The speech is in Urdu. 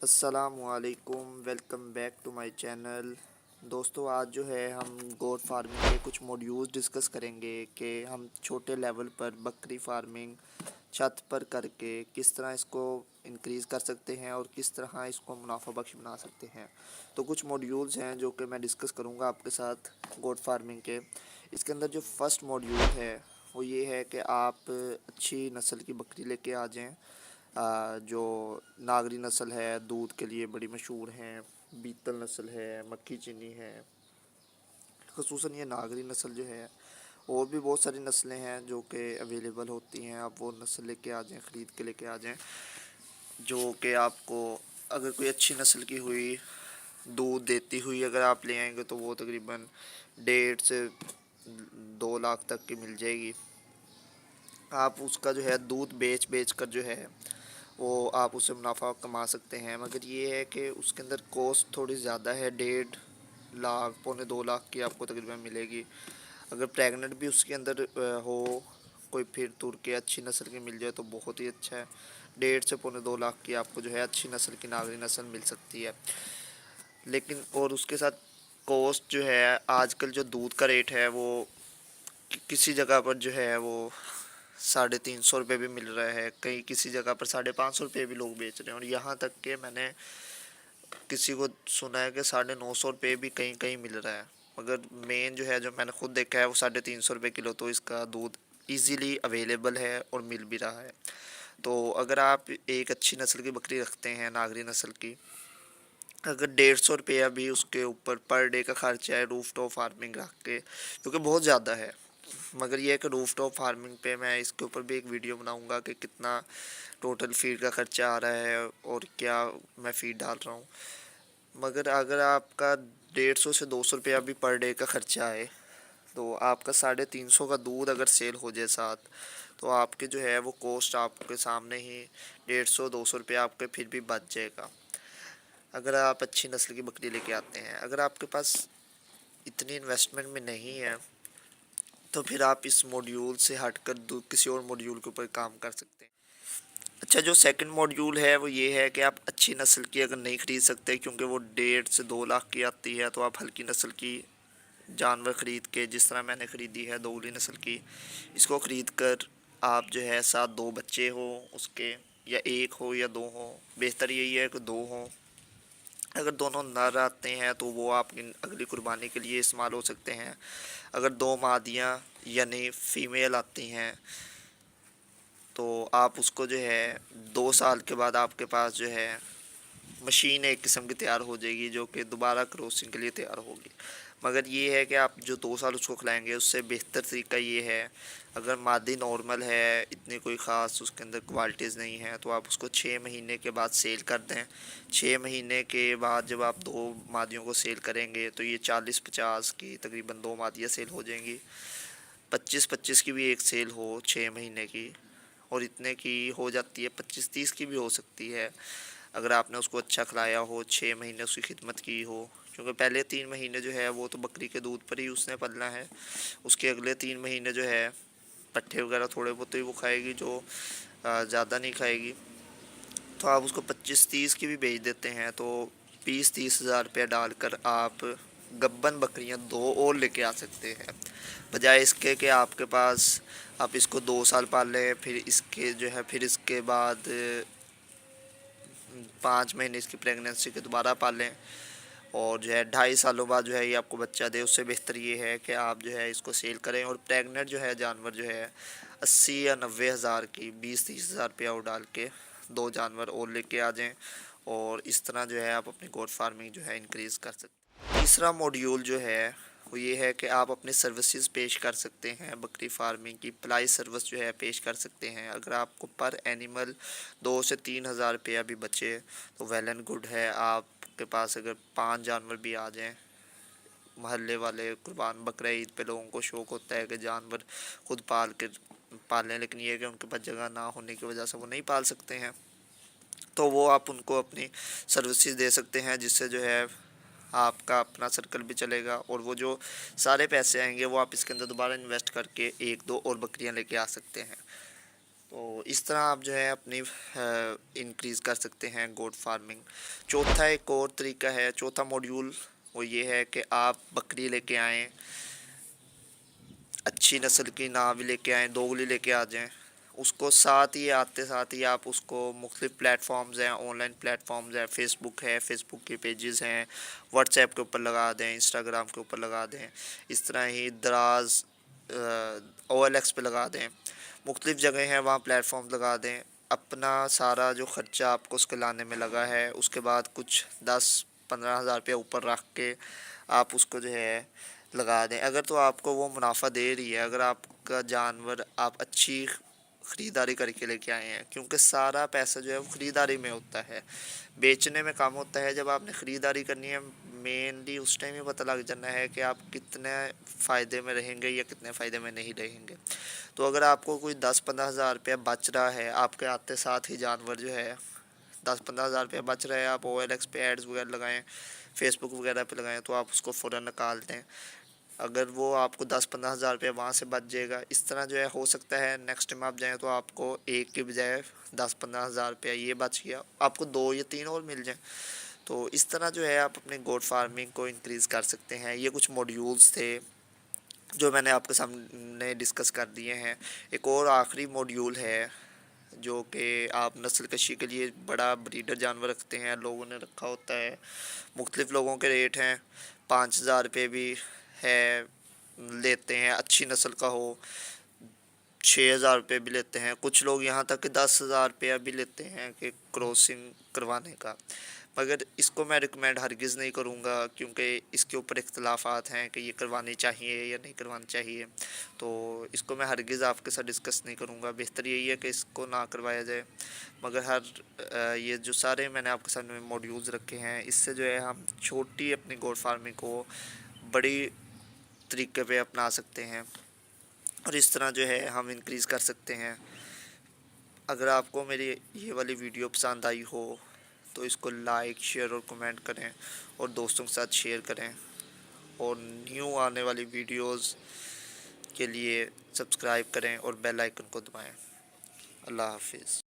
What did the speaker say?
السلام علیکم، welcome back to my channel. دوستو، آج جو ہے ہم گوٹ فارمنگ کے کچھ موڈیولز ڈسکس کریں گے کہ ہم چھوٹے لیول پر بکری فارمنگ چھت پر کر کے کس طرح اس کو انکریز کر سکتے ہیں اور کس طرح اس کو منافع بخش بنا سکتے ہیں۔ تو کچھ موڈیولز ہیں جو کہ میں ڈسکس کروں گا آپ کے ساتھ گوٹ فارمنگ کے۔ اس کے اندر جو فرسٹ موڈیول ہے وہ یہ ہے کہ آپ اچھی نسل کی بکری لے کے آ جائیں، جو ناگری نسل ہے، دودھ کے لیے بڑی مشہور ہیں، بیتل نسل ہے، مکھی چینی ہے۔ خصوصاً یہ ناگری نسل جو ہے، اور بھی بہت ساری نسلیں ہیں جو کہ اویلیبل ہوتی ہیں، آپ وہ نسل لے کے آ جائیں، خرید کے لے کے آ جائیں، جو کہ آپ کو اگر کوئی اچھی نسل کی ہوئی دودھ دیتی ہوئی اگر آپ لے آئیں گے تو وہ تقریباً 1.5 سے 2 لاکھ تک کی مل جائے گی۔ آپ اس کا جو ہے دودھ بیچ کر جو ہے وہ آپ اسے منافع کما سکتے ہیں، مگر یہ ہے کہ اس کے اندر کوسٹ تھوڑی زیادہ ہے، 1.5 لاکھ 1.25 لاکھ کی آپ کو تقریباً ملے گی۔ اگر پریگننٹ بھی اس کے اندر ہو کوئی پھر تر کے اچھی نسل کی مل جائے تو بہت ہی اچھا ہے، 1.5 سے 2.25 لاکھ کی آپ کو جو ہے اچھی نسل کی ناگری نسل مل سکتی ہے۔ لیکن اور اس کے ساتھ کوسٹ جو ہے، آج کل جو دودھ کا ریٹ ہے وہ کسی جگہ پر جو ہے وہ 350 روپے بھی مل رہا ہے، کہیں کسی جگہ پر 550 روپے بھی لوگ بیچ رہے ہیں، اور یہاں تک کہ میں نے کسی کو سنا ہے کہ 950 روپے بھی کہیں کہیں مل رہا ہے۔ مگر مین جو ہے جو میں نے خود دیکھا ہے وہ 350 روپے کلو، تو اس کا دودھ ایزیلی اویلیبل ہے اور مل بھی رہا ہے۔ تو اگر آپ ایک اچھی نسل کی بکری رکھتے ہیں، ناگری نسل کی، اگر 150 روپیہ بھی اس کے اوپر پر ڈے کا خرچہ ہے روف ٹاپ فارمنگ رکھ کے، کیونکہ بہت زیادہ ہے، مگر یہ ہے کہ روف ٹاپ فارمنگ پہ میں اس کے اوپر بھی ایک ویڈیو بناؤں گا کہ کتنا ٹوٹل فیڈ کا خرچہ آ رہا ہے اور کیا میں فیڈ ڈال رہا ہوں۔ مگر اگر آپ کا 150 سے 200 روپیہ بھی پر ڈے کا خرچہ ہے تو آپ کا 350 کا دودھ اگر سیل ہو جائے ساتھ، تو آپ کے جو ہے وہ کوسٹ آپ کے سامنے ہی 150 200 روپیہ آپ کے پھر بھی بچ جائے گا، اگر آپ اچھی نسل کی بکری لے کے آتے ہیں۔ اگر آپ کے پاس اتنی انویسٹمنٹ میں نہیں ہے تو پھر آپ اس موڈیول سے ہٹ کر کسی اور موڈیول کے اوپر کام کر سکتے ہیں۔ اچھا، جو سیکنڈ موڈیول ہے وہ یہ ہے کہ آپ اچھی نسل کی اگر نہیں خرید سکتے کیونکہ وہ 1.5 سے 2 لاکھ کی آتی ہے، تو آپ ہلکی نسل کی جانور خرید کے، جس طرح میں نے خریدی ہے دوگلی نسل کی، اس کو خرید کر آپ جو ہے ساتھ 2 بچے ہوں اس کے، یا 1 ہو یا 2 ہوں، بہتر یہی ہے کہ 2 ہوں۔ اگر دونوں نر آتے ہیں تو وہ آپ کی اگلی قربانی کے لیے استعمال ہو سکتے ہیں۔ اگر 2 مادیاں یعنی فیمیل آتی ہیں تو آپ اس کو جو ہے 2 سال کے بعد آپ کے پاس جو ہے مشین ایک قسم کی تیار ہو جائے گی جو کہ دوبارہ کروسنگ کے لیے تیار ہوگی۔ مگر یہ ہے کہ آپ جو 2 سال اس کو کھلائیں گے، اس سے بہتر طریقہ یہ ہے، اگر مادی نارمل ہے، اتنی کوئی خاص اس کے اندر کوالٹیز نہیں ہیں، تو آپ اس کو 6 مہینے کے بعد سیل کر دیں۔ 6 مہینے کے بعد جب آپ 2 مادیوں کو سیل کریں گے تو یہ 40-50 کی تقریباً 2 مادیاں سیل ہو جائیں گی، 25-25 کی بھی ایک سیل ہو 6 مہینے کی، اور اتنے کی ہو جاتی ہے، 25-30 کی بھی ہو سکتی ہے اگر آپ نے اس کو اچھا کھلایا ہو، 6 مہینے اس کی خدمت کی ہو، کیونکہ پہلے 3 مہینے جو ہے وہ تو بکری کے دودھ پر ہی اس نے پلنا ہے، اس کے اگلے 3 مہینے جو ہے پٹھے وغیرہ تھوڑے بہت ہی وہ کھائے گی، جو زیادہ نہیں کھائے گی، تو آپ اس کو 25-30 کی بھی بیچ دیتے ہیں، تو 20-30 ہزار روپیہ ڈال کر آپ گبن بکریاں 2 اور لے کے آ سکتے ہیں، بجائے اس کے کہ آپ کے پاس آپ اس کو 2 سال پال لیں، پھر اس کے جو ہے پھر اس کے بعد 5 مہینے اس کی پریگننسی کے دوبارہ پالیں، اور جو ہے 2.5 سالوں بعد جو ہے یہ آپ کو بچہ دے۔ اس سے بہتر یہ ہے کہ آپ جو ہے اس کو سیل کریں، اور پریگننٹ جو ہے جانور جو ہے 80 یا 90 ہزار کی 20-30 ہزار روپیہ اور ڈال کے 2 جانور اور لے کے آ جائیں، اور اس طرح جو ہے آپ اپنی گوٹ فارمنگ جو ہے انکریز کر سکتے ہیں۔ تیسرا موڈیول جو ہے وہ یہ ہے کہ آپ اپنی سروسز پیش کر سکتے ہیں، بکری فارمنگ کی پلائی سروس جو ہے پیش کر سکتے ہیں۔ اگر آپ کو پر اینیمل 2 سے 3 ہزار روپیہ بھی بچے تو ویل اینڈ گڈ ہے۔ آپ کے پاس اگر 5 جانور بھی آ جائیں، محلے والے قربان بقرہ عید پہ لوگوں کو شوق ہوتا ہے کہ جانور خود پالیں، لیکن یہ کہ ان کے پاس جگہ نہ ہونے کی وجہ سے وہ نہیں پال سکتے ہیں، تو وہ آپ ان کو اپنی سروسز دے سکتے ہیں، جس سے جو ہے آپ کا اپنا سرکل بھی چلے گا، اور وہ جو سارے پیسے آئیں گے وہ آپ اس کے اندر دوبارہ انویسٹ کر کے 1-2 اور بکریاں لے کے آ سکتے ہیں۔ تو اس طرح آپ جو ہے اپنی انکریز کر سکتے ہیں گوٹ فارمنگ۔ چوتھا ایک اور طریقہ ہے، چوتھا موڈیول، وہ یہ ہے کہ آپ بکری لے کے آئیں، اچھی نسل کی ناوی لے کے آئیں، دوگلی لے کے آ جائیں، اس کو ساتھ ہی آپ اس کو مختلف پلیٹ فارمز ہیں، آن لائن پلیٹ فارمز ہیں، فیس بک ہے، فیس بک کے پیجز ہیں، واٹس ایپ کے اوپر لگا دیں، انسٹاگرام کے اوپر لگا دیں، اس طرح ہی دراز او ایل ایکس پہ لگا دیں، مختلف جگہیں ہیں وہاں پلیٹ فارمز لگا دیں۔ اپنا سارا جو خرچہ آپ کو اس کے لانے میں لگا ہے، اس کے بعد کچھ 10-15 ہزار روپیہ اوپر رکھ کے آپ اس کو جو ہے لگا دیں۔ اگر تو آپ کو وہ منافع دے رہی ہے، اگر آپ کا جانور آپ اچھی خریداری کر کے لے کے آئے ہیں، کیونکہ سارا پیسہ جو ہے وہ خریداری میں ہوتا ہے، بیچنے میں کام ہوتا ہے۔ جب آپ نے خریداری کرنی ہے، مینلی اس ٹائم ہی پتہ لگ جانا ہے کہ آپ کتنے فائدے میں رہیں گے یا کتنے فائدے میں نہیں رہیں گے۔ تو اگر آپ کو کوئی 10-15 ہزار روپیہ بچ رہا ہے، آپ کے آتے ساتھ ہی جانور جو ہے 10-15 ہزار روپیہ بچ رہا ہے، آپ او ایل ایکس پہ ایڈز وغیرہ لگائیں، فیس بک وغیرہ پہ لگائیں، تو آپ اس کو فوراً نکال دیں۔ اگر وہ آپ کو 10-15 ہزار روپیہ وہاں سے بچ جائے گا، اس طرح جو ہے ہو سکتا ہے نیکسٹ ٹائم آپ جائیں تو آپ کو ایک کے بجائے 10-15 ہزار روپیہ یہ بچ گیا، آپ کو 2 یا 3 اور مل جائیں۔ تو اس طرح جو ہے آپ اپنے گوٹ فارمنگ کو انکریز کر سکتے ہیں۔ یہ کچھ موڈیولز تھے جو میں نے آپ کے سامنے ڈسکس کر دیے ہیں۔ ایک اور آخری موڈیول ہے جو کہ آپ نسل کشی کے لیے بڑا بریڈر جانور رکھتے ہیں، لوگوں نے رکھا ہوتا ہے، مختلف لوگوں کے ریٹ ہیں، 5 ہزار روپے بھی ہے لیتے ہیں، اچھی نسل کا ہو 6 ہزار روپے بھی لیتے ہیں، کچھ لوگ یہاں تک کہ 10 ہزار روپیہ بھی لیتے ہیں کہ کروسنگ کروانے کا، مگر اس کو میں ریکمینڈ ہرگز نہیں کروں گا، کیونکہ اس کے اوپر اختلافات ہیں کہ یہ کروانی چاہیے یا نہیں کروانی چاہیے، تو اس کو میں ہرگز آپ کے ساتھ ڈسکس نہیں کروں گا۔ بہتر یہی ہے کہ اس کو نہ کروایا جائے، مگر یہ جو سارے میں نے آپ کے سامنے موڈیولز رکھے ہیں، اس سے جو ہے ہم چھوٹی اپنی گوٹ فارمنگ کو بڑی طریقے پہ اپنا سکتے ہیں، اور اس طرح جو ہے ہم انکریز کر سکتے ہیں۔ اگر آپ کو میری یہ والی ویڈیو پسند آئی ہو تو اس کو لائک، شیئر اور کمنٹ کریں، اور دوستوں کے ساتھ شیئر کریں، اور نیو آنے والی ویڈیوز کے لیے سبسکرائب کریں اور بیل آئیکن کو دبائیں۔ اللہ حافظ۔